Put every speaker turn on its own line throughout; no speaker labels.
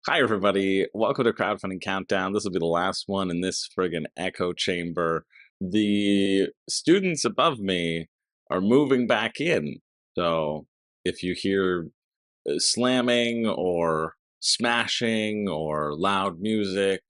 Hi, everybody. Welcome to Crowdfunding Countdown. This will be the last one in this friggin' echo chamber. The students above me are moving back in. So if you hear slamming or smashing or loud music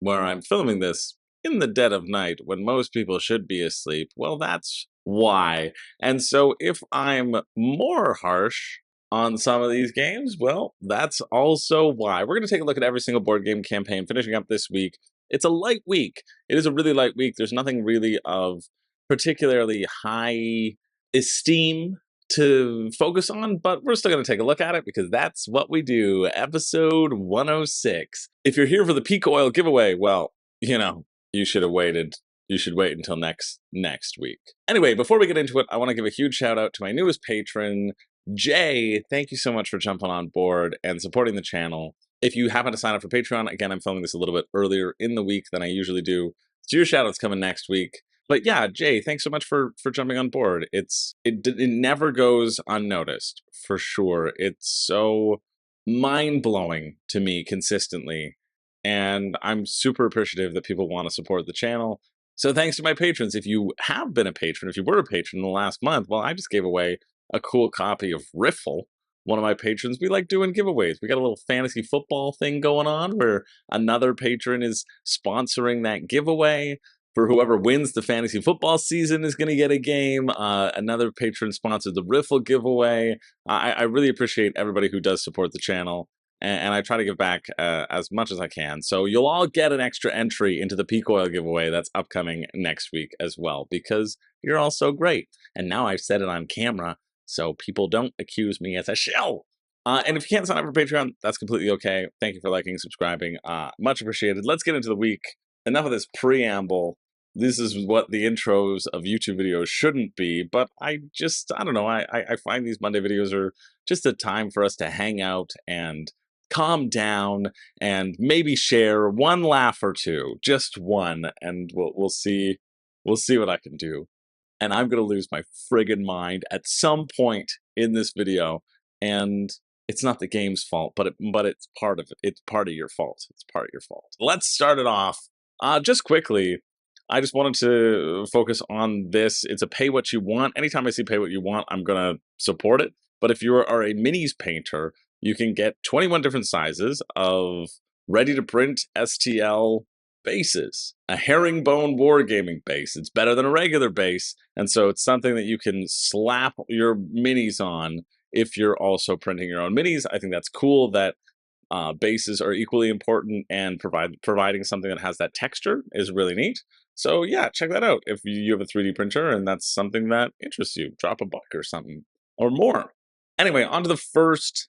where I'm filming this in the dead of night when most people should be asleep, well, that's why. And so if I'm more harsh on some of these games, well, that's also why. We're going to take a look at every single board game campaign finishing up this week. It's a light week. It is a really light week. There's nothing really of particularly high esteem to focus on, but we're still going to take a look at it because that's what we do. Episode 106. If you're here for the peak oil giveaway, well, you should have waited. You should wait until next week. Anyway, before we get into it, I want to give a huge shout out to my newest patron, Jay. Thank you so much for jumping on board and supporting the channel. If you happen to sign up for Patreon, again, I'm filming this a little bit earlier in the week than I usually do, so your shout out's coming next week. But yeah, Jay, thanks so much for jumping on board. It never goes unnoticed, for sure. It's so mind-blowing to me consistently, and I'm super appreciative that people want to support the channel. So thanks to my patrons. If you have been a patron, if you were a patron in the last month, well, I just gave away a cool copy of Riffle. One of my patrons, we like doing giveaways. We got a little fantasy football thing going on where another patron is sponsoring that giveaway. For whoever wins the fantasy football season is going to get a game. Another patron sponsored the Riffle giveaway. I really appreciate everybody who does support the channel, and I try to give back as much as I can. So you'll all get an extra entry into the peak oil giveaway that's upcoming next week as well, because you're all so great. And now I've said it on camera, so people don't accuse me as a shell. And if you can't sign up for Patreon, that's completely okay. Thank you for liking, subscribing. Much appreciated. Let's get into the week. Enough of this preamble. This is what the intros of YouTube videos shouldn't be, but I don't know, I find these Monday videos are just a time for us to hang out and calm down and maybe share one laugh or two, just one, and we'll see what I can do. And I'm gonna lose my friggin' mind at some point in this video, and it's not the game's fault, but it's part of it. It's part of your fault. It's part of your fault. Let's start it off. Just quickly, I just wanted to focus on this. It's a pay what you want. Anytime I see pay what you want, I'm going to support it. But if you are a minis painter, you can get 21 different sizes of ready-to-print STL bases. A herringbone wargaming base. It's better than a regular base, and so it's something that you can slap your minis on if you're also printing your own minis. I think that's cool that bases are equally important, and providing something that has that texture is really neat. So yeah, check that out. If you have a 3D printer and that's something that interests you, drop a buck or something or more. Anyway, on to the first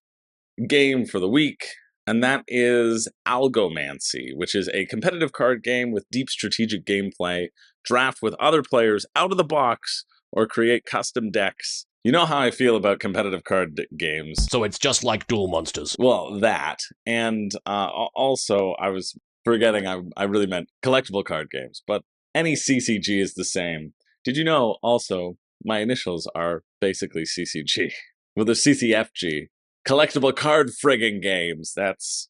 game for the week, and that is Algomancy, which is a competitive card game with deep strategic gameplay. Draft with other players out of the box or create custom decks. You know how I feel about competitive card games.
So it's just like Duel Monsters.
Well, that. And also, I was forgetting I really meant collectible card games, but any CCG is the same. Did you know, also, my initials are basically CCG? Well, they're CCFG. Collectible card frigging games. That's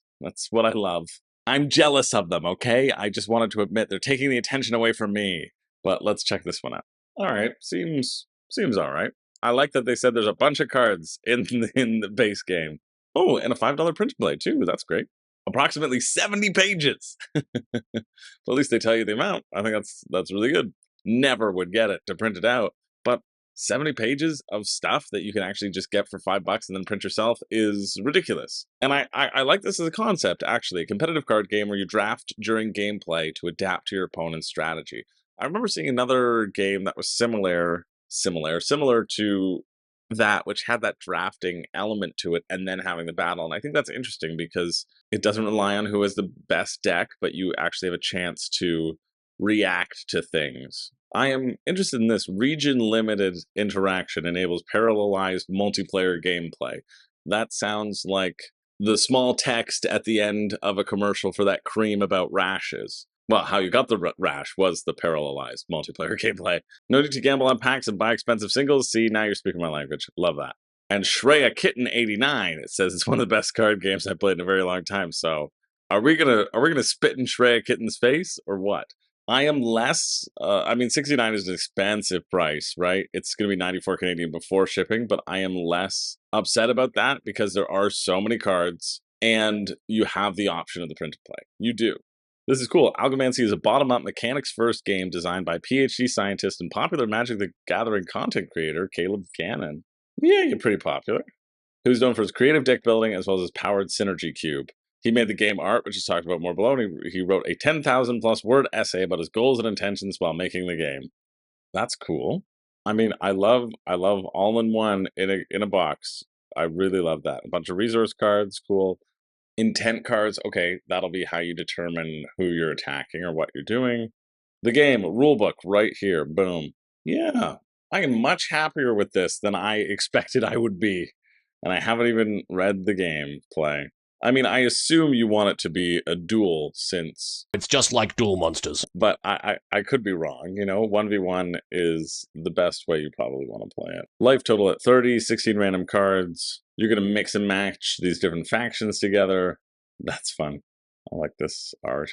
what I love. I'm jealous of them, okay? I just wanted to admit they're taking the attention away from me. But let's check this one out. All right, seems all right. I like that they said there's a bunch of cards in the base game. Oh, and a $5 print blade too. That's great. Approximately 70 pages. Well, at least they tell you the amount. I think that's really good. Never would get it to print it out, but 70 pages of stuff that you can actually just get for $5 and then print yourself is ridiculous. And I like this as a concept, actually. A competitive card game where you draft during gameplay to adapt to your opponent's strategy. I remember seeing another game that was similar to that, which had that drafting element to it and then having the battle. And I think that's interesting because it doesn't rely on who has the best deck, but you actually have a chance to react to things. I am interested in this. Region-limited interaction enables parallelized multiplayer gameplay. That sounds like the small text at the end of a commercial for that cream about rashes. Well, how you got the rash was the parallelized multiplayer gameplay. No need to gamble on packs and buy expensive singles. See, now you're speaking my language. Love that. And Shreya Kitten 89, it says it's one of the best card games I've played in a very long time. So are we gonna spit in Shreya Kitten's face or what? I am less. I mean, 69 is an expensive price, right? It's going to be 94 Canadian before shipping, but I am less upset about that because there are so many cards, and you have the option of the print to play. You do. This is cool. Algomancy is a bottom-up mechanics-first game designed by PhD scientist and popular Magic the Gathering content creator Caleb Gannon. Yeah, you're pretty popular. Who's known for his creative deck building as well as his powered synergy cube. He made the game art, which is talked about more below, and he wrote a 10,000 plus word essay about his goals and intentions while making the game. That's cool. I mean, I love all in one in a box. I really love that. A bunch of resource cards, cool. Intent cards, okay, that'll be how you determine who you're attacking or what you're doing. The game rulebook right here, boom. Yeah, I am much happier with this than I expected I would be, and I haven't even read the game play. I mean, I assume you want it to be a duel since...
It's just like Duel Monsters.
But I could be wrong, you know? 1v1 is the best way you probably want to play it. Life total at 30, 16 random cards. You're going to mix and match these different factions together. That's fun. I like this art.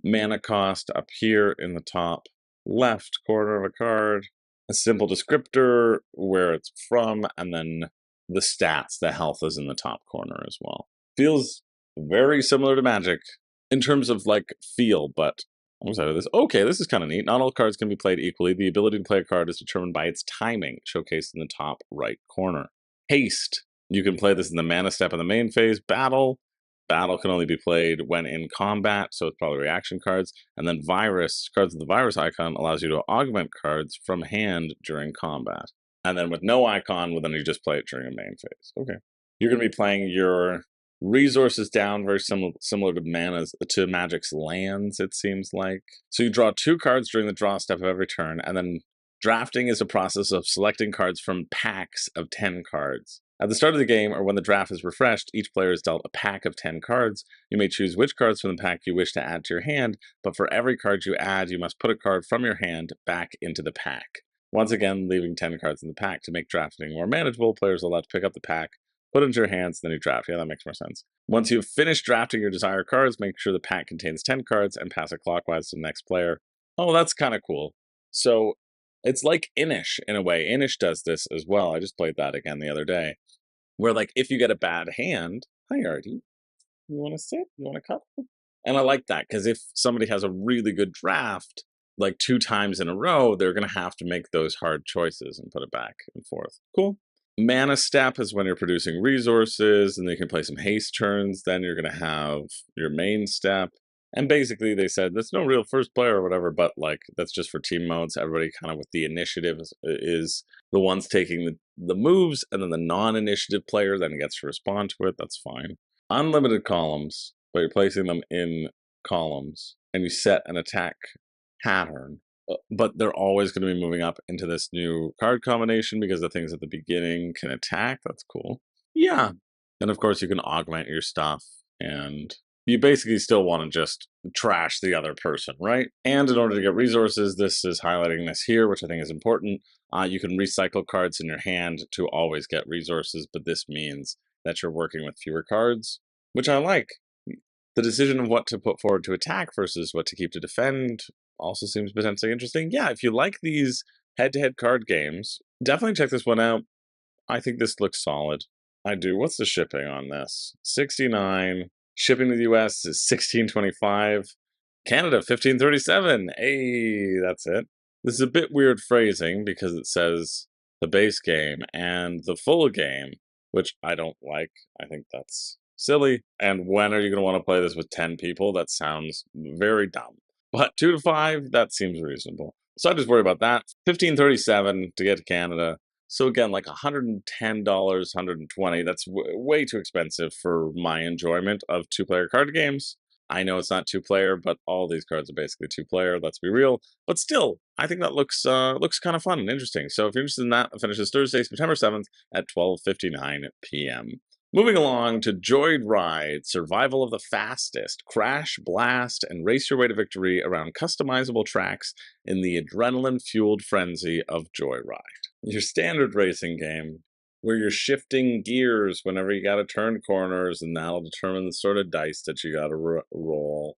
Mana cost up here in the top left corner of a card. A simple descriptor, where it's from, and then the stats, the health is in the top corner as well. Feels very similar to Magic in terms of like feel, but I'm excited for this. Okay, this is kind of neat. Not all cards can be played equally. The ability to play a card is determined by its timing, showcased in the top right corner. Haste. You can play this in the mana step in the main phase. Battle. Battle can only be played when in combat, so it's probably reaction cards. And then Virus. Cards with the Virus icon allows you to augment cards from hand during combat. And then with no icon, well, then you just play it during a main phase. Okay. You're going to be playing your resources down, very similar to Magic's lands, it seems like. So you draw 2 cards during the draw step of every turn, and then drafting is a process of selecting cards from packs of 10 cards. At the start of the game, or when the draft is refreshed, each player is dealt a pack of 10 cards. You may choose which cards from the pack you wish to add to your hand, but for every card you add, you must put a card from your hand back into the pack. Once again, leaving 10 cards in the pack. To make drafting more manageable, players are allowed to pick up the pack, put it into your hands, then you draft. Yeah, that makes more sense. Once you've finished drafting your desired cards, make sure the pack contains 10 cards and pass it clockwise to the next player. Oh, that's kind of cool. So it's like Inish in a way. Inish does this as well. I just played that again the other day. Where, like, if you get a bad hand, hi, Artie, you want to sit? You want to cup? And I like that, because if somebody has a really good draft, like 2 times in a row, they're going to have to make those hard choices and put it back and forth. Cool. Mana step is when you're producing resources, and you can play some haste turns. Then you're going to have your main step. And basically, they said that's no real first player or whatever, but like that's just for team modes. Everybody kind of with the initiative is the ones taking the moves, and then the non-initiative player then gets to respond to it. That's fine. Unlimited columns, but you're placing them in columns, and you set an attack pattern. But they're always going to be moving up into this new card combination because the things at the beginning can attack. That's cool. Yeah. And of course, you can augment your stuff, and you basically still want to just trash the other person, right? And in order to get resources, this is highlighting this here, which I think is important. You can recycle cards in your hand to always get resources, but this means that you're working with fewer cards, which I like. The decision of what to put forward to attack versus what to keep to defend also seems potentially interesting. Yeah, if you like these head-to-head card games, definitely check this one out. I think this looks solid. I do. What's the shipping on this? $69. Shipping to the US is $16.25. Canada, $15.37. Hey, that's it. This is a bit weird phrasing because it says the base game and the full game, which I don't like. I think that's silly. And when are you going to want to play this with 10 people? That sounds very dumb. But 2 to 5, that seems reasonable. So I just worry about that. $15.37 to get to Canada. So again, like $110, $120, that's way too expensive for my enjoyment of 2-player card games. I know it's not 2-player, but all these cards are basically 2-player, let's be real. But still, I think that looks kind of fun and interesting. So if you're interested in that, it finishes Thursday, September 7th at 12:59 p.m. Moving along to Joyride, Survival of the Fastest. Crash, blast, and race your way to victory around customizable tracks in the adrenaline-fueled frenzy of Joyride. Your standard racing game, where you're shifting gears whenever you got to turn corners, and that'll determine the sort of dice that you got to roll.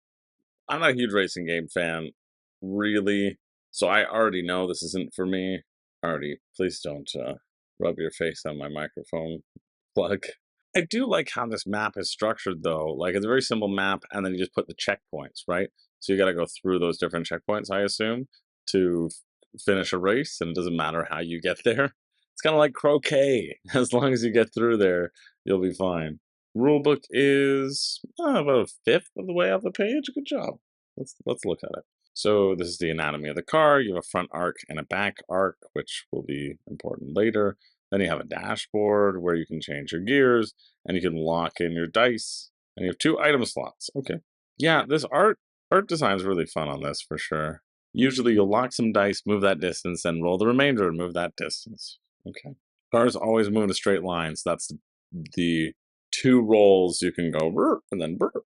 I'm not a huge racing game fan, really, so I already know this isn't for me. Please don't rub your face on my microphone plug. I do like how this map is structured, though. Like, it's a very simple map, and then you just put the checkpoints, right? So you got to go through those different checkpoints, I assume, to finish a race, and it doesn't matter how you get there. It's kind of like croquet. As long as you get through there, you'll be fine. Rulebook is about a fifth of the way off the page. Good job. Let's look at it. So this is the anatomy of the car. You have a front arc and a back arc, which will be important later. Then you have a dashboard where you can change your gears, and you can lock in your dice. And you have 2 item slots. Okay. Yeah, this art design is really fun on this for sure. Usually you'll lock some dice, move that distance, then roll the remainder and move that distance. Okay. Cars always move in a straight line, so that's the 2 rolls you can go burp and then burp.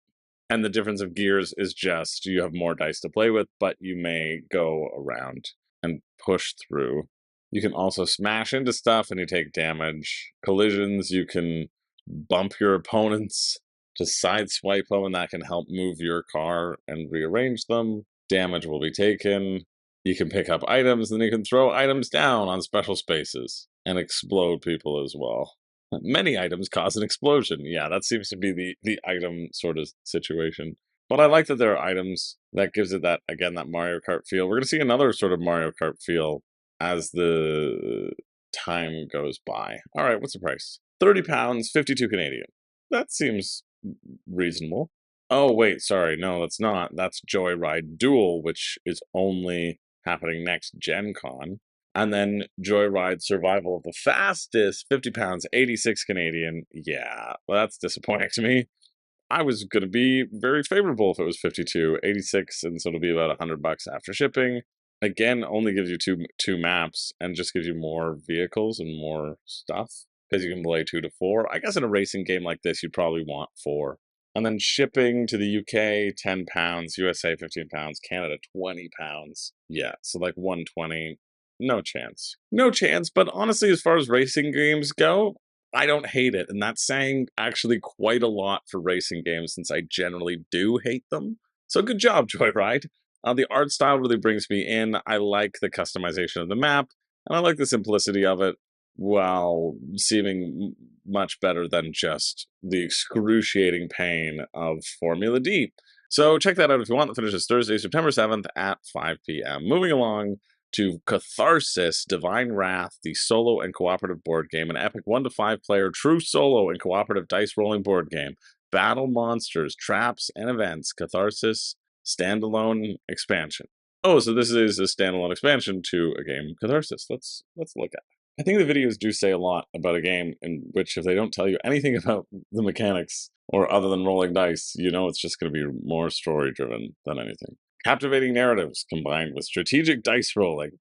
And the difference of gears is just you have more dice to play with, but you may go around and push through. You can also smash into stuff and you take damage. Collisions, you can bump your opponents to sideswipe them, and that can help move your car and rearrange them. Damage will be taken. You can pick up items, and you can throw items down on special spaces and explode people as well. Many items cause an explosion. Yeah, that seems to be the item sort of situation. But I like that there are items that gives it that, again, that Mario Kart feel. We're going to see another sort of Mario Kart feel as the time goes by. All right, what's the price? £30, 52 Canadian. That seems reasonable. Oh, wait, sorry. No, that's not. That's Joyride Duel, which is only happening next Gen Con. And then Joyride Survival of the Fastest, £50, 86 Canadian. Yeah, well, that's disappointing to me. I was going to be very favorable if it was 52, 86, and so it'll be about $100 after shipping. Again, only gives you two maps and just gives you more vehicles and more stuff because you can play 2 to 4. I guess in a racing game like this, you'd probably want 4. And then shipping to the UK, £10, USA, £15, Canada, £20. Yeah, so like 120. No chance. No chance, but honestly, as far as racing games go, I don't hate it, and that's saying actually quite a lot for racing games since I generally do hate them. So good job, Joyride. The art style really brings me in. I like the customization of the map, and I like the simplicity of it, while seeming much better than just the excruciating pain of Formula D. So check that out if you want. The finish is Thursday, September 7th at 5 p.m. Moving along to Catharsis, Divine Wrath, the solo and cooperative board game, an epic 1 to 5 player true solo and cooperative dice rolling board game. Battle monsters, traps, and events. Catharsis standalone expansion. Oh, so this is a standalone expansion to a game, Catharsis. Let's look at it. I think the videos do say a lot about a game in which if they don't tell you anything about the mechanics or other than rolling dice, you know it's just going to be more story driven than anything. Captivating narratives combined with strategic dice rolling.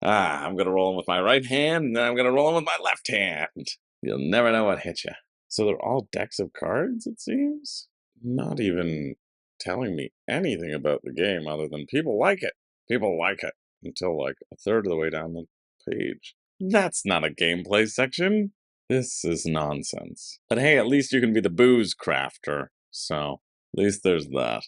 I'm going to roll them with my right hand, and then I'm going to roll them with my left hand. You'll never know what hit you. So they're all decks of cards, it seems? Not even telling me anything about the game other than people like it. People like it until like a third of the way down the page. That's not a gameplay section. This is nonsense. But hey, at least you can be the booze crafter. So, at least there's that.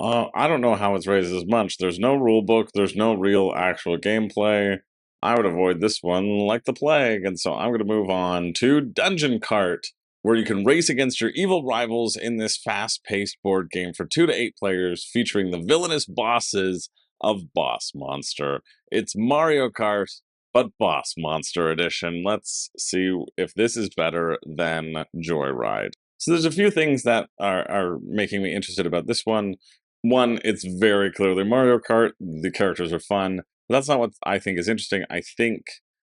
I don't know how it's raised as much. There's no rule book. There's no real actual gameplay. I would avoid this one like the plague, and so I'm going to move on to Dungeon Kart, where you can race against your evil rivals in this fast-paced board game for 2 to 8 players, featuring the villainous bosses of Boss Monster. It's Mario Kart, but Boss Monster Edition. Let's see if this is better than Joyride. So there's a few things that are making me interested about this one. One, it's very clearly Mario Kart. The characters are fun. But that's not what I think is interesting. I think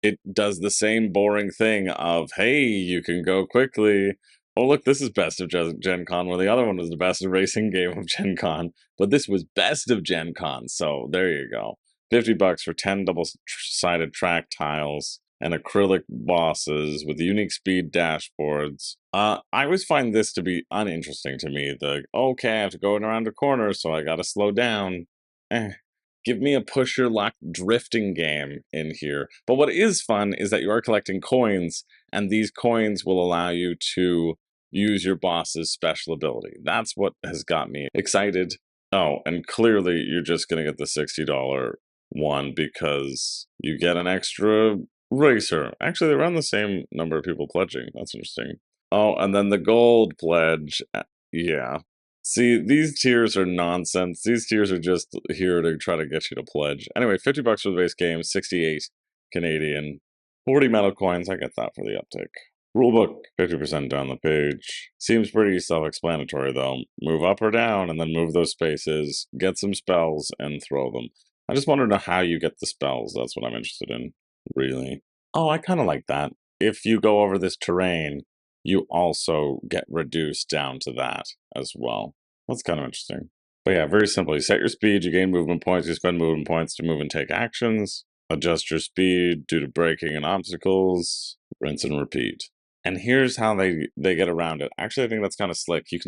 it does the same boring thing of, hey, you can go quickly. Oh, look, this is best of Gen Con, where the other one was the best racing game of Gen Con. But this was best of Gen Con, so there you go. $50 for 10 double-sided track tiles and acrylic bosses with unique speed dashboards. I always find this to be uninteresting to me. Okay, I have to go around a corner, so I gotta slow down. Give me a push your luck drifting game in here. But what is fun is that you are collecting coins, and these coins will allow you to use your boss's special ability. That's what has got me excited. Oh, and clearly you're just going to get the $60 one because you get an extra racer. Actually, they're around the same number of people pledging. That's interesting. Oh, and then the gold pledge. Yeah. See, these tiers are nonsense. These tiers are just here to try to get you to pledge. Anyway, $50 for the base game, 68 Canadian, 40 metal coins. I get that for the uptick. Rulebook, 50% down the page. Seems pretty self-explanatory though. Move up or down and then move those spaces, get some spells, and throw them. I just want to know how you get the spells. That's what I'm interested in, really. Oh, I kind of like that. If you go over this terrain, you also get reduced down to that as well. That's kind of interesting. But yeah, very simple. You set your speed, you gain movement points, you spend movement points to move and take actions, adjust your speed due to braking and obstacles, rinse and repeat. And here's how they get around it. Actually, I think that's kind of slick. You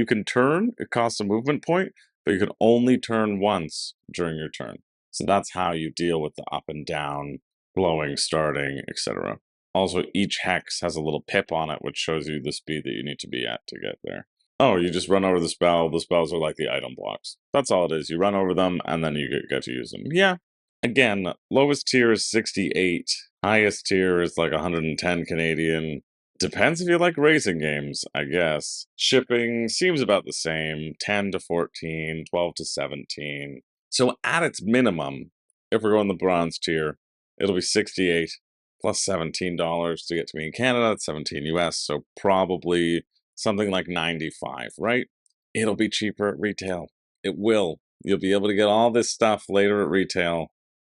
can turn, it costs a movement point, but you can only turn once during your turn. So that's how you deal with the up and down, blowing, starting, etc. Also, each hex has a little pip on it, which shows you the speed that you need to be at to get there. Oh, you just run over the spell. The spells are like the item blocks. That's all it is. You run over them, and then you get to use them. Yeah. Again, lowest tier is 68. Highest tier is like 110 Canadian. Depends if you like racing games, I guess. Shipping seems about the same. 10 to 14, 12 to 17. So at its minimum, if we're going the bronze tier, it'll be 68 plus $17 to get to me in Canada. It's 17 US, so probably something like 95, right? It'll be cheaper at retail. It will. You'll be able to get all this stuff later at retail.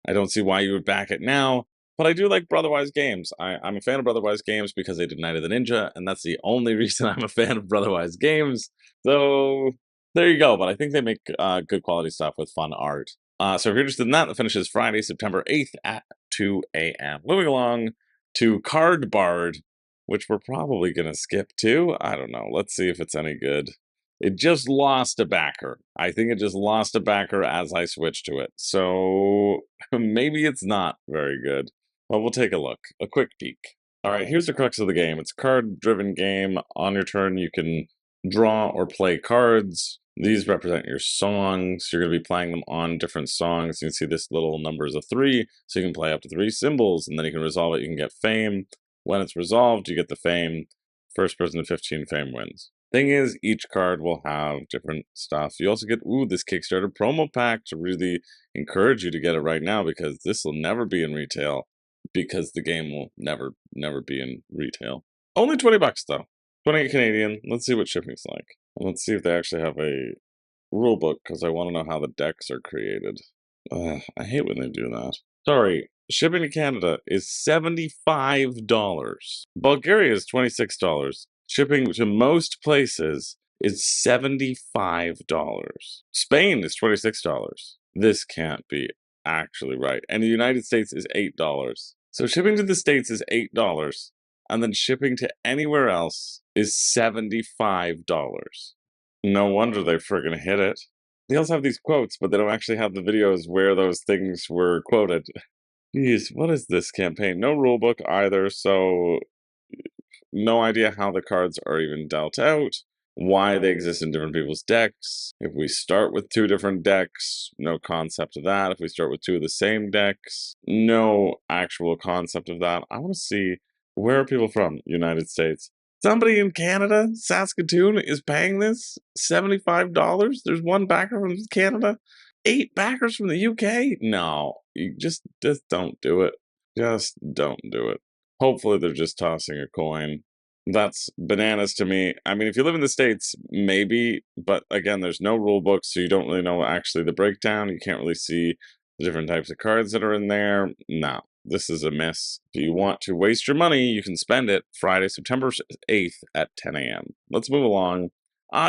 I don't see why you would back it now, but I do like Brotherwise games. I'm a fan of Brotherwise games because they did Night of the Ninja, and that's the only reason I'm a fan of Brotherwise games. So there you go. But I think they make good quality stuff with fun art. So if you're interested in that, it finishes Friday, September 8th at 2 a.m. Moving along to Card Bard, which we're probably going to skip to. I don't know. Let's see if it's any good. It just lost a backer. I think it just lost a backer as I switched to it. So maybe it's not very good. But we'll take a look. A quick peek. All right, here's the crux of the game. It's a card-driven game. On your turn, you can draw or play cards. These represent your songs. You're going to be playing them on different songs. You can see this little number is a 3, so you can play up to 3 symbols, and then you can resolve it. You can get fame. When it's resolved, you get the fame. First person to 15 fame wins. Thing is, each card will have different stuff. You also get, this Kickstarter promo pack to really encourage you to get it right now because this will never be in retail because the game will never be in retail. Only $20 though. 28 Canadian. Let's see what shipping's like. Let's see if they actually have a rule book because I want to know how the decks are created. I hate when they do that. Sorry, shipping to Canada is $75. Bulgaria is $26. Shipping to most places is $75. Spain is $26. This can't be actually right. And the United States is $8. So shipping to the States is $8. And then shipping to anywhere else is $75. No wonder they friggin' hit it. They also have these quotes, but they don't actually have the videos where those things were quoted. Jeez, what is this campaign? No rulebook either, so no idea how the cards are even dealt out, why they exist in different people's decks. If we start with 2 different decks, no concept of that. If we start with 2 of the same decks, no actual concept of that. I want to see, where are people from? United States. Somebody in Canada, Saskatoon, is paying this $75? There's 1 backer from Canada? 8 backers from the UK? No, you just don't do it. Just don't do it. Hopefully they're just tossing a coin. That's bananas to me. I mean, if you live in the States, maybe, but again, there's no rule book, so you don't really know actually the breakdown. You can't really see the different types of cards that are in there. No, this is a miss. If you want to waste your money, you can spend it Friday, September 8th at 10 a.m. Let's move along.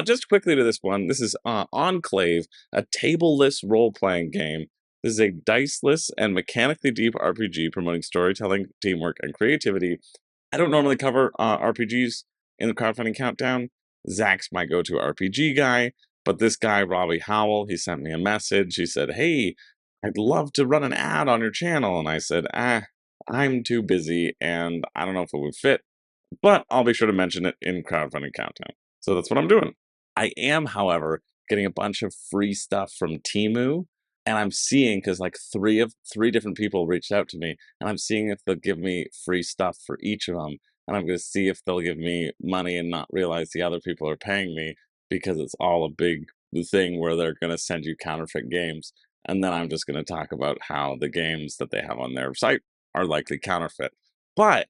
Just quickly to this one. This is Enclave, a tableless role-playing game. This is a diceless and mechanically deep RPG promoting storytelling, teamwork, and creativity. I don't normally cover RPGs in the Crowdfunding Countdown. Zach's my go-to RPG guy, but this guy, Robbie Howell, he sent me a message. He said, hey, I'd love to run an ad on your channel. And I said, I'm too busy and I don't know if it would fit, but I'll be sure to mention it in Crowdfunding Countdown. So that's what I'm doing. I am, however, getting a bunch of free stuff from Temu, and I'm seeing, because like three different people reached out to me, and I'm seeing if they'll give me free stuff for each of them, and I'm going to see if they'll give me money and not realize the other people are paying me, because it's all a big thing where they're going to send you counterfeit games, and then I'm just going to talk about how the games that they have on their site are likely counterfeit. But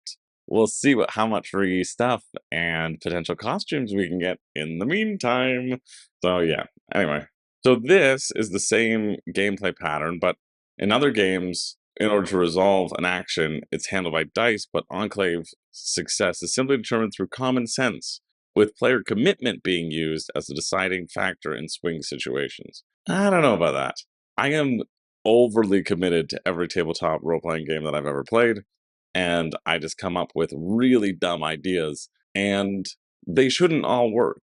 we'll see how much free stuff and potential costumes we can get in the meantime. So yeah, anyway. So this is the same gameplay pattern, but in other games, in order to resolve an action, it's handled by dice, but Enclave's success is simply determined through common sense, with player commitment being used as a deciding factor in swing situations. I don't know about that. I am overly committed to every tabletop role-playing game that I've ever played, and I just come up with really dumb ideas, and they shouldn't all work.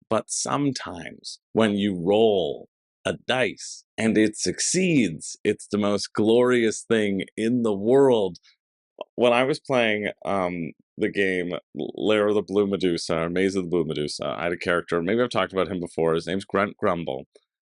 But sometimes when you roll a dice and it succeeds, it's the most glorious thing in the world. When I was playing the game Lair of the Blue Medusa, or Maze of the Blue Medusa, I had a character, maybe I've talked about him before, his name's Grunt Grumble.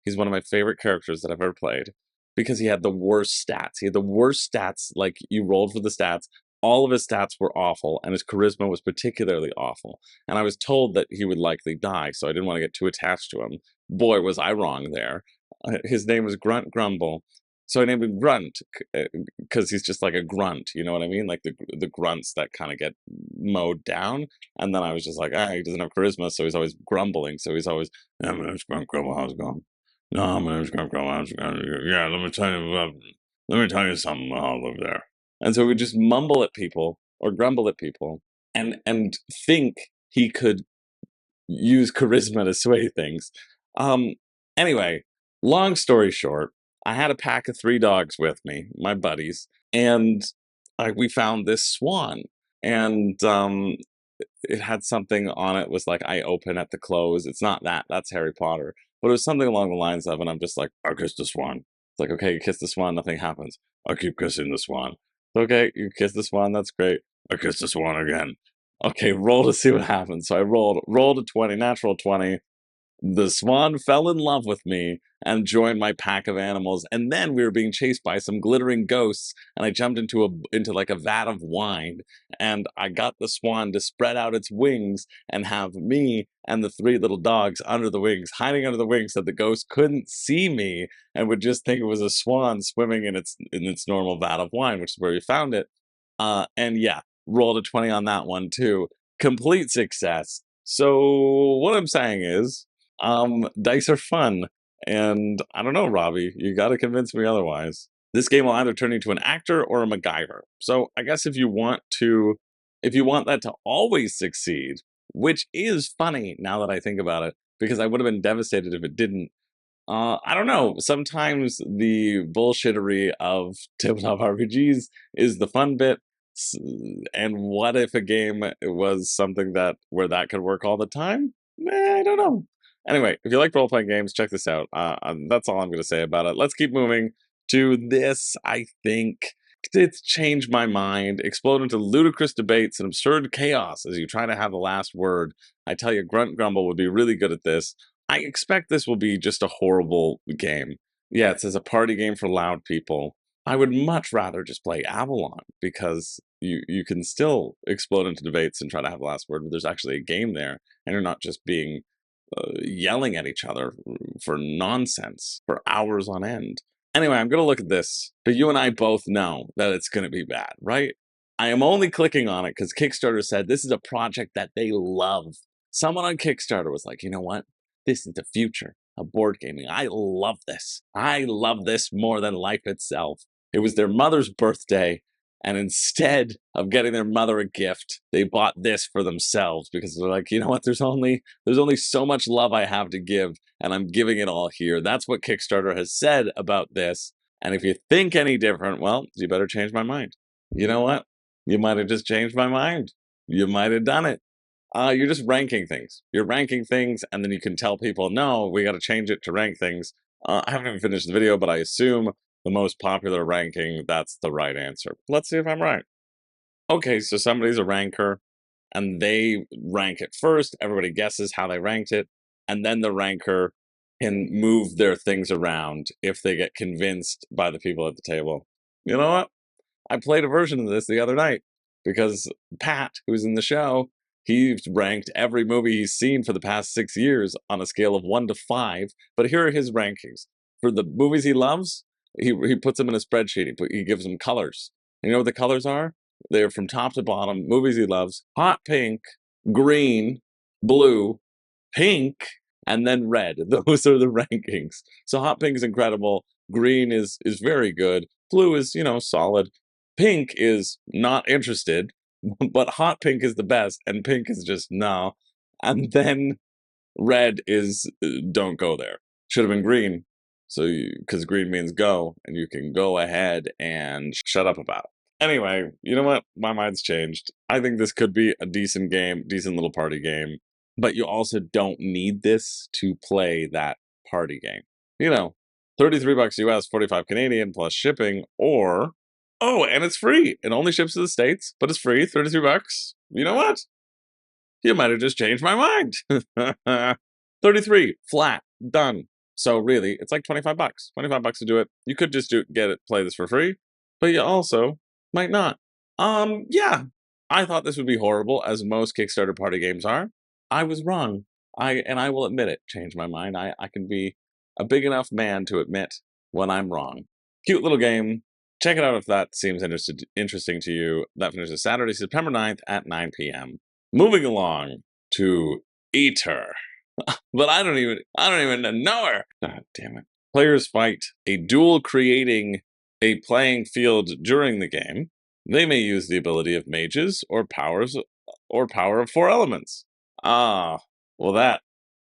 He's one of my favorite characters that I've ever played, because he had the worst stats. He had the worst stats, like you rolled for the stats. All of his stats were awful, and his charisma was particularly awful. And I was told that he would likely die, so I didn't want to get too attached to him. Boy, was I wrong there. His name was Grunt Grumble. So I named him Grunt, because he's just like a grunt, you know what I mean? Like the grunts that kind of get mowed down. And then I was just like, he doesn't have charisma, so he's always grumbling. So he's always, yeah, my name's Grunt Grumble, how's it going? No, my name's Grunt Grumble, how's it going? Yeah, let me tell you something, I'll live there. And so we would just mumble at people or grumble at people and think he could use charisma to sway things. Anyway, long story short, I had a pack of 3 dogs with me, my buddies, and we found this swan, and it had something on it, was like, I open at the close. It's not that, that's Harry Potter, but it was something along the lines of, and I'm just like, I kissed the swan. It's like, okay, you kiss the swan, nothing happens. I keep kissing the swan. Okay, you kiss the swan, that's great. I kiss the swan again. Okay, roll to see what happens. So I rolled a 20, natural 20. The swan fell in love with me and joined my pack of animals, and then we were being chased by some glittering ghosts, and I jumped into like a vat of wine, and I got the swan to spread out its wings and have me and the 3 little dogs under the wings, hiding under the wings so the ghosts couldn't see me and would just think it was a swan swimming in its normal vat of wine, which is where we found it. And yeah, rolled a 20 on that one too. Complete success. So what I'm saying is, dice are fun, and I don't know, Robbie, you got to convince me otherwise. This game will either turn you into an actor or a MacGyver. So I guess if you want that to always succeed, which is funny now that I think about it, because I would have been devastated if it didn't. I don't know. Sometimes the bullshittery of tabletop RPGs is the fun bit. And what if a game was something where that could work all the time? I don't know. Anyway, if you like role-playing games, check this out. That's all I'm going to say about it. Let's keep moving to this. I think it's changed my mind. Explode into ludicrous debates and absurd chaos as you try to have the last word. I tell you, Grunt Grumble would be really good at this. I expect this will be just a horrible game. Yeah, it says a party game for loud people. I would much rather just play Avalon, because you can still explode into debates and try to have the last word, but there's actually a game there, and you're not just being yelling at each other for nonsense for hours on end. Anyway, I'm going to look at this, but you and I both know that it's going to be bad, right? I am only clicking on it because Kickstarter said this is a project that they love. Someone on Kickstarter was like, you know what? This is the future of board gaming. I love this. I love this more than life itself. It was their mother's birthday, and instead of getting their mother a gift, they bought this for themselves, because they're like, you know what, there's only so much love I have to give, and I'm giving it all here. That's what Kickstarter has said about this. And if you think any different, well, you better change my mind. You know what? You might have just changed my mind. You might have done it. You're just ranking things. You're ranking things, and then you can tell people, no, we got to change it to rank things. I haven't even finished the video, but I assume the most popular ranking, that's the right answer. Let's see if I'm right. Okay, so somebody's a ranker, and they rank it first. Everybody guesses how they ranked it, and then the ranker can move their things around if they get convinced by the people at the table. You know what? I played a version of this the other night because Pat, who's in the show, he's ranked every movie he's seen for the past 6 years on a scale of 1 to 5. But here are his rankings. For the movies he loves, he puts them in a spreadsheet. He gives them colors. You know what the colors are? They're from top to bottom. Movies he loves: hot pink, green, blue, pink, and then red. Those are the rankings. So hot pink is incredible. Green is very good. Blue is, solid. Pink is not interested, but hot pink is the best, and pink is just no. And then red is don't go there. Should have been green, so because green means go, and you can go ahead and shut up about it. Anyway, you know what? My mind's changed. I think this could be a decent game, decent little party game, but you also don't need this to play that party game. 33 bucks US, 45 Canadian plus shipping, or oh, and it's free. It only ships to the States, but it's free, 33 bucks. You know what? You might have just changed my mind. 33 flat, done. So really, it's like 25 bucks. 25 bucks to do it. You could just play this for free, but you also might not. Yeah. I thought this would be horrible, as most Kickstarter party games are. I was wrong. I will admit it. Change my mind. I can be a big enough man to admit when I'm wrong. Cute little game. Check it out if that seems interesting to you. That finishes Saturday, September 9th at 9 p.m. Moving along to Eter. But I don't even know her. God damn it. Players fight a duel, creating a playing field during the game. They may use the ability of mages or power of 4 elements. Ah, well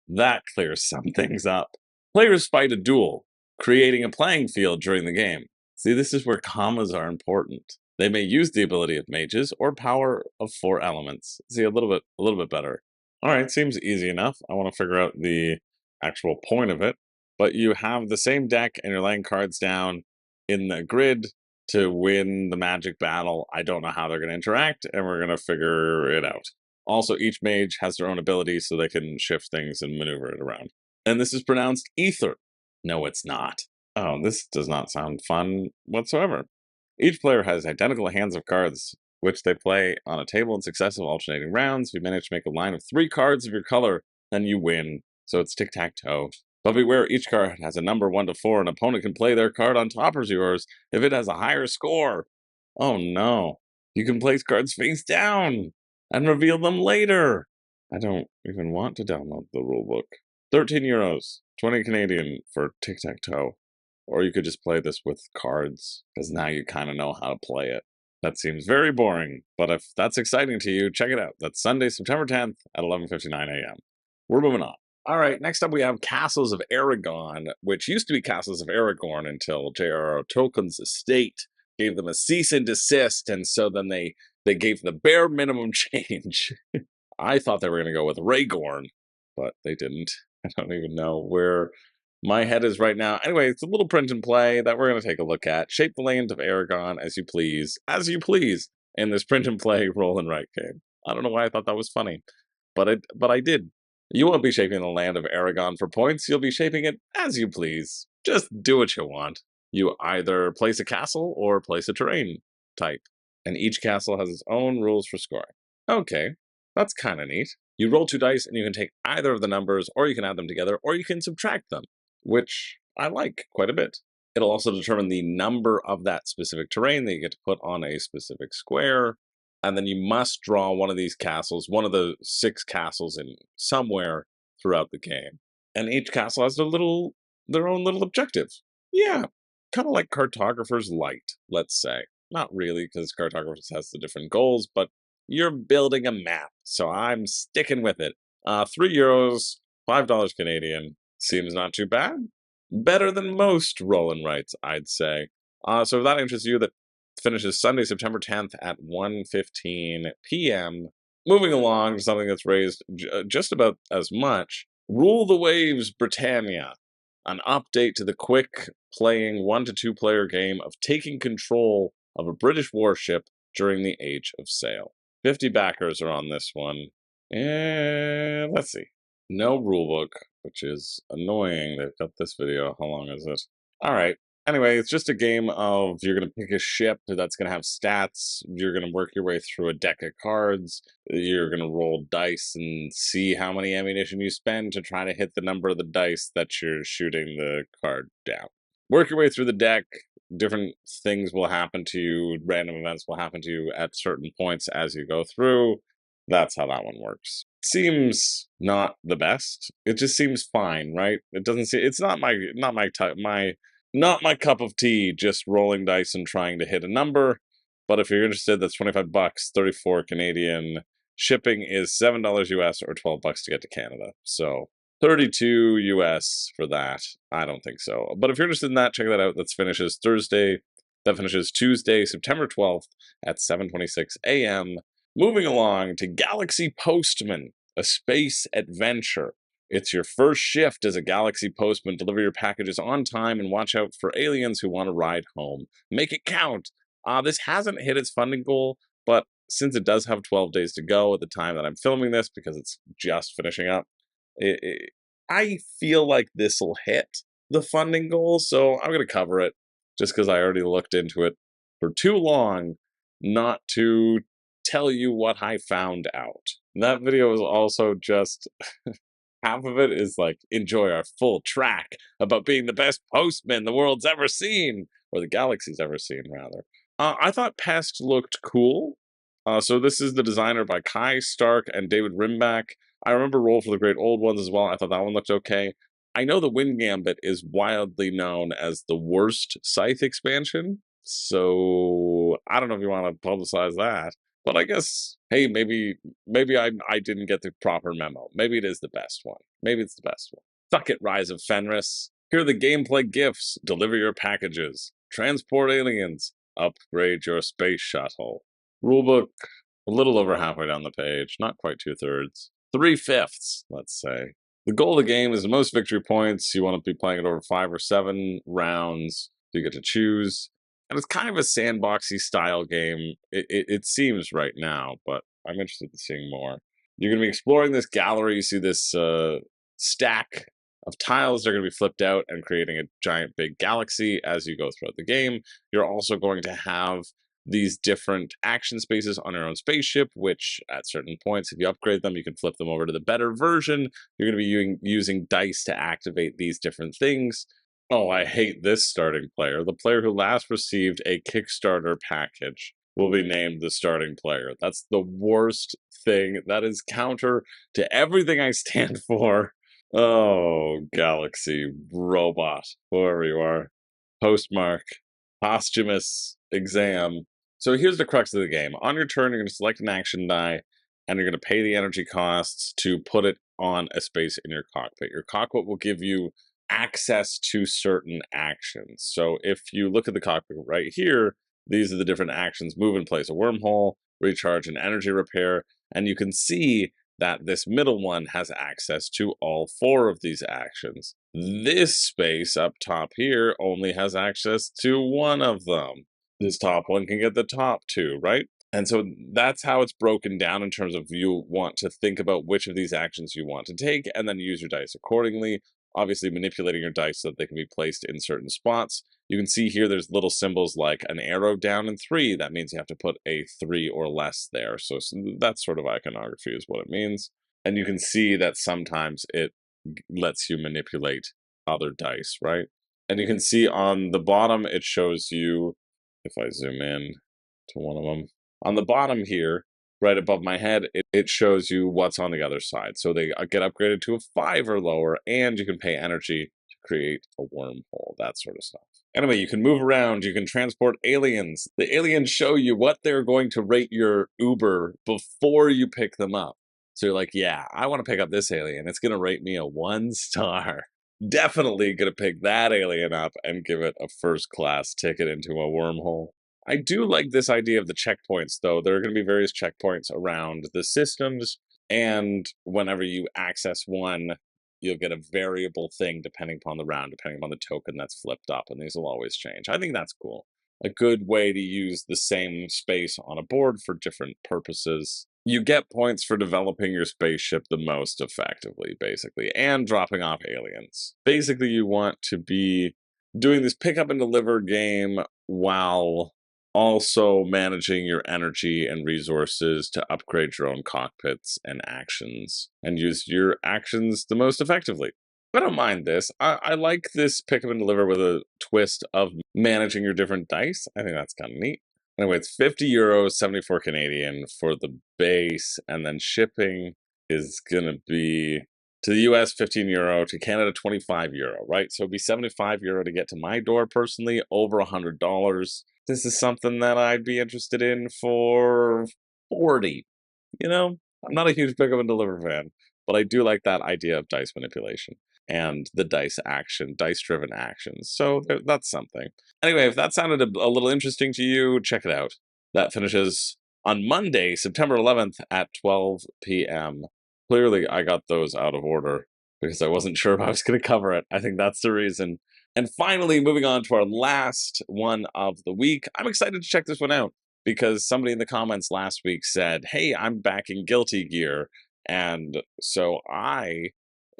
that clears some things up. Players fight a duel, creating a playing field during the game. See, this is where commas are important. They may use the ability of mages or power of 4 elements. See, a little bit better. All right, seems easy enough. I want to figure out the actual point of it. But you have the same deck, and you're laying cards down in the grid to win the magic battle. I don't know how they're going to interact, and we're going to figure it out. Also, each mage has their own ability, so they can shift things and maneuver it around. And this is pronounced Ether. No, it's not. Oh, this does not sound fun whatsoever. Each player has identical hands of cards, which they play on a table in successive alternating rounds. If you manage to make a line of 3 cards of your color, then you win. So it's tic-tac-toe. But beware, each card has a number 1 to 4. An opponent can play their card on top of yours if it has a higher score. Oh no. You can place cards face down and reveal them later. I don't even want to download the rulebook. 13 euros, 20 Canadian for tic-tac-toe. Or you could just play this with cards, because now you kind of know how to play it. That seems very boring, but if that's exciting to you, check it out. That's Sunday, September 10th at 11:59 a.m. We're moving on. All right, next up we have Castles of Aragon, which used to be Castles of Aragorn until J.R.R. Tolkien's estate gave them a cease and desist, and so then they gave the bare minimum change. I thought they were going to go with Rhaegorn, but they didn't. I don't even know where my head is right now. Anyway, it's a little print and play that we're going to take a look at. Shape the land of Aragon as you please, in this print and play roll and write game. I don't know why I thought that was funny, but I did. You won't be shaping the land of Aragon for points. You'll be shaping it as you please. Just do what you want. You either place a castle or place a terrain type, and each castle has its own rules for scoring. Okay, that's kind of neat. You roll 2 dice, and you can take either of the numbers, or you can add them together, or you can subtract them, which I like quite a bit. It'll also determine the number of that specific terrain that you get to put on a specific square, and then you must draw one of these castles, one of the 6 castles in somewhere throughout the game. And each castle has their own little objective. Yeah, kind of like Cartographer's Light, let's say. Not really, because Cartographers has the different goals, but you're building a map, so I'm sticking with it. 3 euros, $5 Canadian. Seems not too bad. Better than most roll and writes, I'd say. So if that interests you, that finishes Sunday, September 10th at 1:15 p.m. Moving along to something that's raised just about as much. Rule the Waves, Brittania. an update to the quick playing 1 to 2 player game of taking control of a British warship during the Age of Sail. 50 backers are on this one. And let's see. No rulebook, which is annoying. They've got this video. How long is it? All right. Anyway, it's just a game of you're going to pick a ship that's going to have stats. You're going to work your way through a deck of cards. You're going to roll dice and see how many ammunition you spend to try to hit the number of the dice that you're shooting the card down. Work your way through the deck. Different things will happen to you. Random events will happen to you at certain points as you go through. That's how that one works. Seems not the best. It just seems fine, right? It doesn't seem. It's not my cup of tea. Just rolling dice and trying to hit a number. But if you're interested, that's $25, 34 Canadian. Shipping is $7 US or $12 to get to Canada. So 32 US for that. I don't think so. But if you're interested in that, check that out. That finishes Tuesday, September 12th at 7:26 a.m. Moving along to Galaxy Postman, a space adventure. It's your first shift as a Galaxy Postman. Deliver your packages on time and watch out for aliens who want to ride home. Make it count. This hasn't hit its funding goal, but since it does have 12 days to go at the time that I'm filming this, because it's just finishing up, I feel like this will hit the funding goal, so I'm going to cover it just because I already looked into it for too long not to tell you what I found out. That video is also just half of it is like, enjoy our full track about being the best postman the world's ever seen, or the galaxy's ever seen, rather. I thought Pest looked cool. So this is the designer by Kai Stark and David Rimbach. I remember Roll for the Great Old Ones as well. I thought that one looked okay. I know the Wind Gambit is wildly known as the worst Scythe expansion, so I don't know if you want to publicize that. But I guess, hey, maybe I didn't get the proper memo. Maybe it is the best one. Maybe it's the best one. Fuck it, Rise of Fenris. Here are the gameplay gifts. Deliver your packages. Transport aliens. Upgrade your space shuttle. Rulebook, a little over halfway down the page. Not quite 2/3. 3/5, let's say. The goal of the game is the most victory points. You want to be playing it over 5 or 7 rounds. You get to choose. And it's kind of a sandboxy style game. It seems right now, but I'm interested in seeing more. You're going to be exploring this gallery. You see this stack of tiles. They're going to be flipped out and creating a giant big galaxy as you go throughout the game. You're also going to have these different action spaces on your own spaceship, which at certain points, if you upgrade them, you can flip them over to the better version. You're going to be using dice to activate these different things. Oh, I hate this starting player. The player who last received a Kickstarter package will be named the starting player. That's the worst thing. That is counter to everything I stand for. Oh, Galaxy, Robot, whoever you are. Postmark, posthumous exam. So here's the crux of the game. On your turn, you're going to select an action die, and you're going to pay the energy costs to put it on a space in your cockpit. Your cockpit will give you access to certain actions. So if you look at the cockpit right here, these are the different actions: move and place a wormhole, recharge and energy repair, and you can see that this middle one has access to all 4 of these actions. This space up top here only has access to 1 of them. This top one can get the top 2, right? And so that's how it's broken down in terms of you want to think about which of these actions you want to take and then use your dice accordingly. Obviously manipulating your dice so that they can be placed in certain spots. You can see here there's little symbols like an arrow down in 3. That means you have to put a 3 or less there. So that sort of iconography is what it means. And you can see that sometimes it lets you manipulate other dice, right? And you can see on the bottom, it shows you, if I zoom in to one of them, on the bottom here, right above my head, it shows you what's on the other side. So they get upgraded to a 5 or lower, and you can pay energy to create a wormhole, that sort of stuff. Anyway, you can move around, you can transport aliens. The aliens show you what they're going to rate your Uber before you pick them up. So you're like, yeah, I want to pick up this alien. It's going to rate me a 1 star. Definitely going to pick that alien up and give it a first-class ticket into a wormhole. I do like this idea of the checkpoints, though. There are going to be various checkpoints around the systems, and whenever you access one, you'll get a variable thing depending upon the round, depending upon the token that's flipped up, and these will always change. I think that's cool. A good way to use the same space on a board for different purposes. You get points for developing your spaceship the most effectively, basically, and dropping off aliens. Basically, you want to be doing this pick up and deliver game while also managing your energy and resources to upgrade your own cockpits and actions, and use your actions the most effectively. I don't mind this. I like this pick up and deliver with a twist of managing your different dice. I think that's kind of neat. Anyway, it's €50, 74 Canadian for the base, and then shipping is gonna be to the US €15, to Canada €25, right? So it'd be €75 to get to my door personally, over $100. This is something that I'd be interested in for 40. You know, I'm not a huge pick up and deliver fan, but I do like that idea of dice manipulation and the dice-driven actions. So that's something. Anyway, if that sounded a little interesting to you, check it out. That finishes on Monday, September 11th at 12 p.m. Clearly, I got those out of order because I wasn't sure if I was going to cover it. I think that's the reason. And finally, moving on to our last one of the week. I'm excited to check this one out because somebody in the comments last week said, hey, I'm back in Guilty Gear. And so I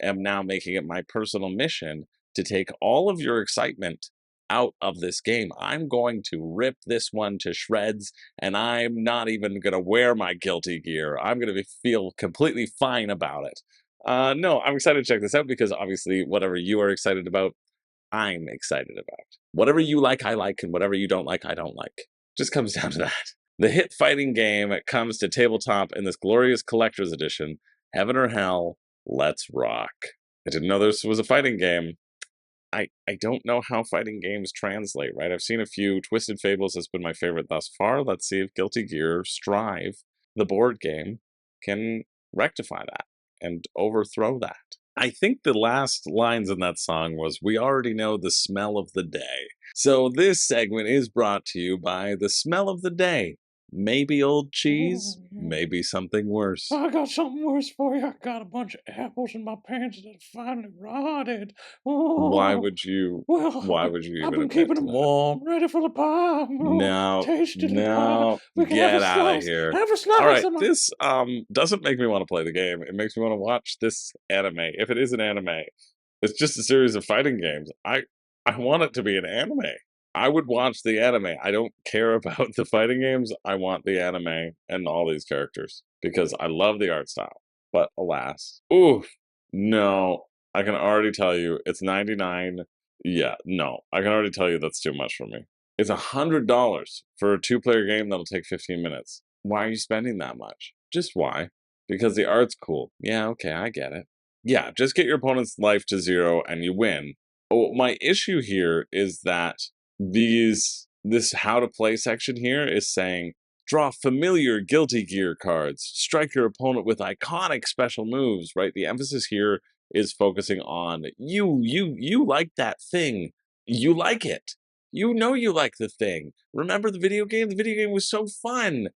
am now making it my personal mission to take all of your excitement out of this game. I'm going to rip this one to shreds, and I'm not even going to wear my Guilty Gear. I'm going to feel completely fine about it. No, I'm excited to check this out because obviously whatever you are excited about, I'm excited about. Whatever you like, I like, and whatever you don't like, I don't like. Just comes down to that. The hit fighting game comes to tabletop in this glorious collector's edition, Heaven or Hell, Let's Rock. I didn't know this was a fighting game. I don't know how fighting games translate, right? I've seen a few. Twisted Fables has been my favorite thus far. Let's see if Guilty Gear Strive, the board game, can rectify that and overthrow that. I think the last lines in that song was, we already know the smell of the day. So this segment is brought to you by the smell of the day. Maybe old cheese, maybe something worse.
I got something worse for you. I got a bunch of apples in my pants that finally rotted.
Why
Oh,
would you
well, I've
even
been
admit
keeping
to
them
that?
warm, ready for the pie. Oh,
No,
tasty the pie.
no,
We can have a
get out of
slice.
here.
Have a
All
slice
right,
of my...
this doesn't make me want to play the game. It makes me want to watch this anime. If it is an anime, it's just a series of fighting games. I want it to be an anime. I would watch the anime. I don't care about the fighting games. I want the anime and all these characters because I love the art style. But alas, ooh, no, I can already tell you it's 99. Yeah, no, I can already tell you that's too much for me. It's $100 for a two-player game that'll take 15 minutes. Why are you spending that much? Just why? Because the art's cool. Yeah, okay, I get it. Yeah, just get your opponent's life to 0 and you win. Oh, my issue here is that this how to play section here is saying draw familiar Guilty Gear cards, strike your opponent with iconic special moves, right? The emphasis here is focusing on you like that thing. You like it. You know you like the thing. Remember the video game? The video game was so fun.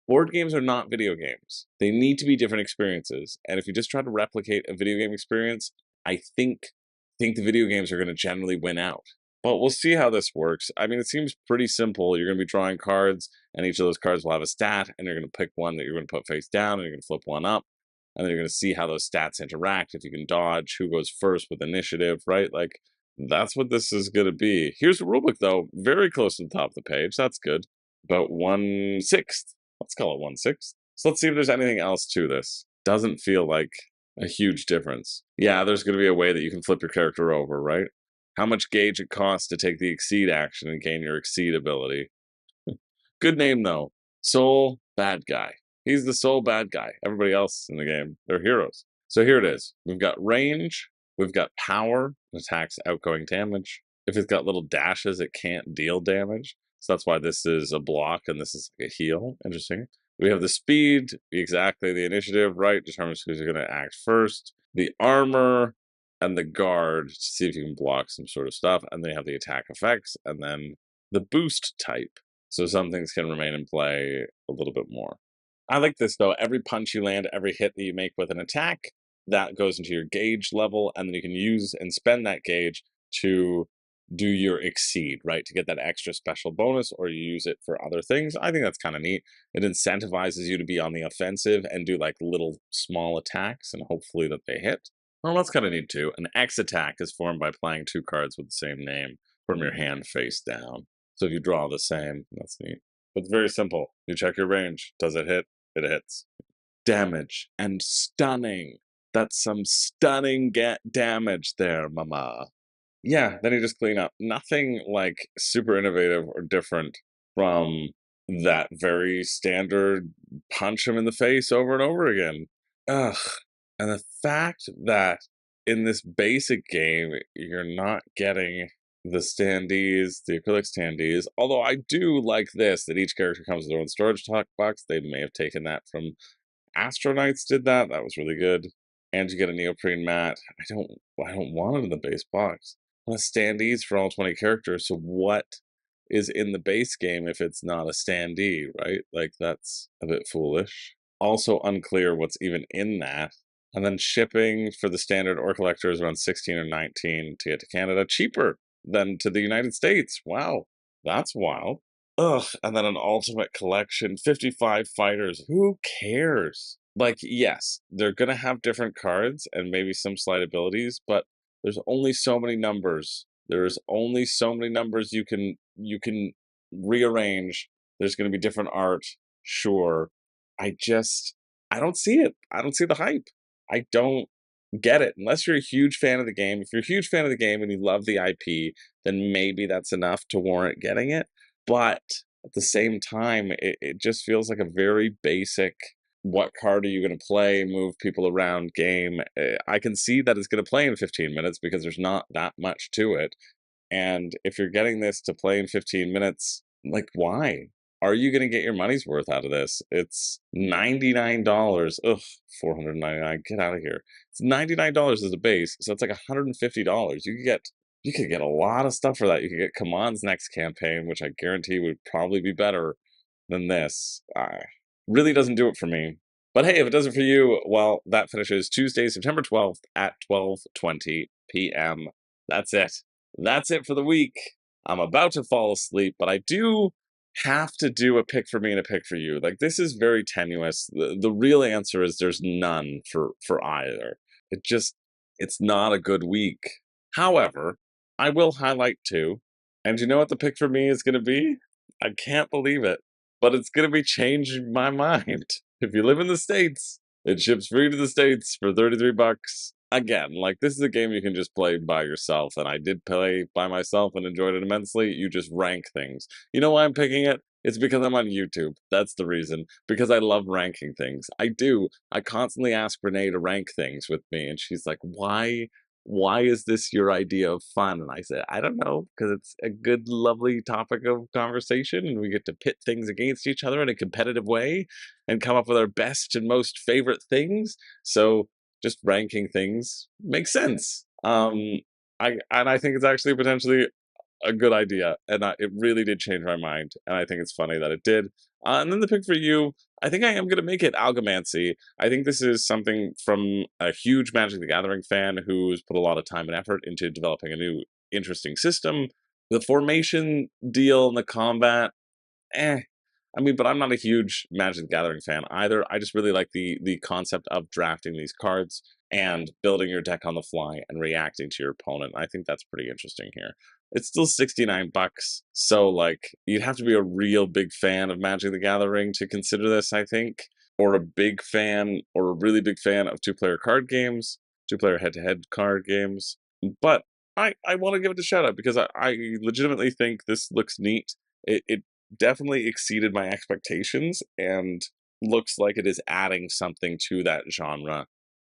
Board games are not video games. They need to be different experiences. And if you just try to replicate a video game experience, I think the video games are going to generally win out. But we'll see how this works. I mean, it seems pretty simple. You're going to be drawing cards, and each of those cards will have a stat, and you're going to pick one that you're going to put face down, and you're going to flip one up, and then you're going to see how those stats interact, if you can dodge, who goes first with initiative, right? Like, that's what this is going to be. Here's the rulebook, though. Very close to the top of the page. That's good. About 1/6. Let's call it 1/6. So let's see if there's anything else to this. Doesn't feel like a huge difference. Yeah, there's going to be a way that you can flip your character over, right? How much gauge it costs to take the Exceed action and gain your Exceed ability. Good name, though. Sole Bad Guy. He's the sole bad guy. Everybody else in the game, they're heroes. So here it is. We've got range. We've got power. Attacks outgoing damage. If it's got little dashes, it can't deal damage. So that's why this is a block and this is like a heal. Interesting. We have the speed, exactly the initiative, right? Determines who's going to act first. The armor and the guard to see if you can block some sort of stuff. And they have the attack effects and then the boost type. So some things can remain in play a little bit more. I like this though. Every punch you land, every hit that you make with an attack that goes into your gauge level, and then you can use and spend that gauge to do your exceed, right? To get that extra special bonus, or you use it for other things. I think that's kind of neat. It incentivizes you to be on the offensive and do like little small attacks, and hopefully that they hit. Well, that's kind of neat too. An X attack is formed by playing 2 cards with the same name from your hand face down. So if you draw the same, that's neat. But it's very simple. You check your range. Does it hit? It hits. Damage and stunning. That's some stunning damage there, mama. Yeah, then you just clean up. Nothing like super innovative or different from that very standard punch him in the face over and over again. Ugh. And the fact that in this basic game, you're not getting the standees, the acrylic standees, although I do like this, that each character comes with their own storage box. They may have taken that from Astronauts did that. That was really good. And you get a neoprene mat. I don't want it in the base box. I want standees for all 20 characters. So what is in the base game if it's not a standee, right? Like that's a bit foolish. Also unclear what's even in that. And then shipping for the standard or collector is around 16 or 19 to get to Canada. Cheaper than to the United States. Wow. That's wild. Ugh, and then an ultimate collection, 55 fighters. Who cares? Like, yes, they're gonna have different cards and maybe some slight abilities, but there's only so many numbers. There's only so many numbers you can rearrange. There's gonna be different art, sure. I don't see it. I don't see the hype. I don't get it. Unless you're a huge fan of the game. If you're a huge fan of the game and you love the IP, then maybe that's enough to warrant getting it. But at the same time, it just feels like a very basic, what card are you going to play, move people around game. I can see that it's going to play in 15 minutes because there's not that much to it. And if you're getting this to play in 15 minutes, like, why? Are you going to get your money's worth out of this? It's $99. Ugh, $499. Get out of here. It's $99 as a base, so it's like $150. You could get a lot of stuff for that. You could get Kaman's next campaign, which I guarantee would probably be better than this. Really doesn't do it for me. But hey, if it does it for you, well, that finishes Tuesday, September 12th at 12:20 p.m. That's it. That's it for the week. I'm about to fall asleep, but I do have to do a pick for me and a pick for you. Like, this is very tenuous. The real answer is there's none for either. It's not a good week. However, I will highlight 2. And you know what the pick for me is going to be? I can't believe it, but it's going to be changing my mind. If you live in the States, it ships free to the States for 33 bucks. Again, like, this is a game you can just play by yourself, and I did play by myself and enjoyed it immensely. You just rank things. You know why I'm picking it? It's because I'm on YouTube. That's the reason. Because I love ranking things. I do. I constantly ask Renee to rank things with me, and she's like, why is this your idea of fun? And I said, I don't know, because it's a good, lovely topic of conversation, and we get to pit things against each other in a competitive way and come up with our best and most favorite things. So just ranking things makes sense. I think it's actually potentially a good idea, and it really did change my mind, and I think it's funny that it did. And then the pick for you, I think I am going to make it Algomancy. I think this is something from a huge Magic the Gathering fan who's put a lot of time and effort into developing a new, interesting system. The formation deal and the combat, eh. I mean, but I'm not a huge Magic the Gathering fan either. I just really like the concept of drafting these cards and building your deck on the fly and reacting to your opponent. I think that's pretty interesting here. It's still 69 bucks, so like you'd have to be a real big fan of Magic the Gathering to consider this, I think, or a big fan or a really big fan of two-player card games, two-player head-to-head card games. But I want to give it a shout out because I legitimately think this looks neat. It definitely exceeded my expectations and looks like it is adding something to that genre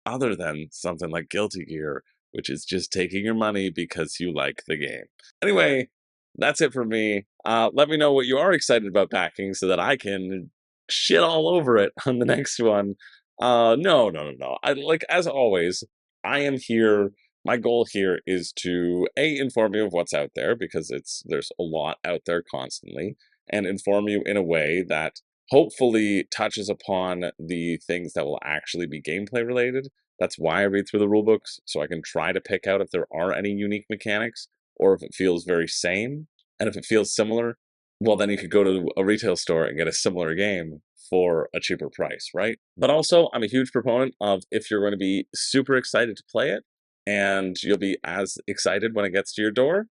other than something like Guilty Gear, which is just taking your money because you like the game. Anyway, that's it for me. Let me know what you are excited about backing so that I can shit all over it on the next one. No. I like, as always, I am here. My goal here is to inform you of what's out there because there's a lot out there constantly, and inform you in a way that hopefully touches upon the things that will actually be gameplay related, That's why I read through the rule books, so I can try to pick out if there are any unique mechanics, or if it feels very same. And if it feels similar, well, then you could go to a retail store and get a similar game for a cheaper price, right? But also, I'm a huge proponent of if you're going to be super excited to play it, and you'll be as excited when it gets to your door,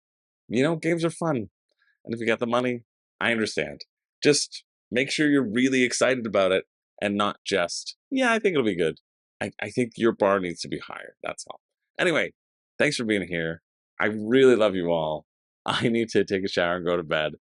games are fun. And if you got the money, I understand. Just make sure you're really excited about it and not just, yeah, I think it'll be good. I think your bar needs to be higher. That's all. Anyway, thanks for being here. I really love you all. I need to take a shower and go to bed,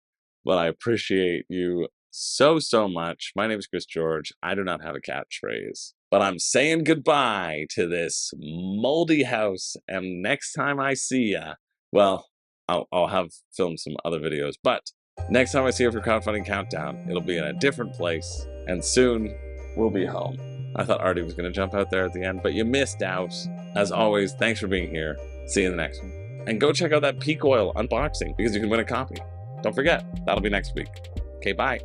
but I appreciate you so, so much. My name is Chris George. I do not have a catchphrase, but I'm saying goodbye to this moldy house. And next time I see ya, well, I'll have filmed some other videos, but next time I see you for Crowdfunding Countdown, it'll be in a different place, and soon we'll be home. I thought Artie was going to jump out there at the end, but you missed out. As always, thanks for being here. See you in the next one. And go check out that peak oil unboxing because you can win a copy. Don't forget, that'll be next week. Okay, bye.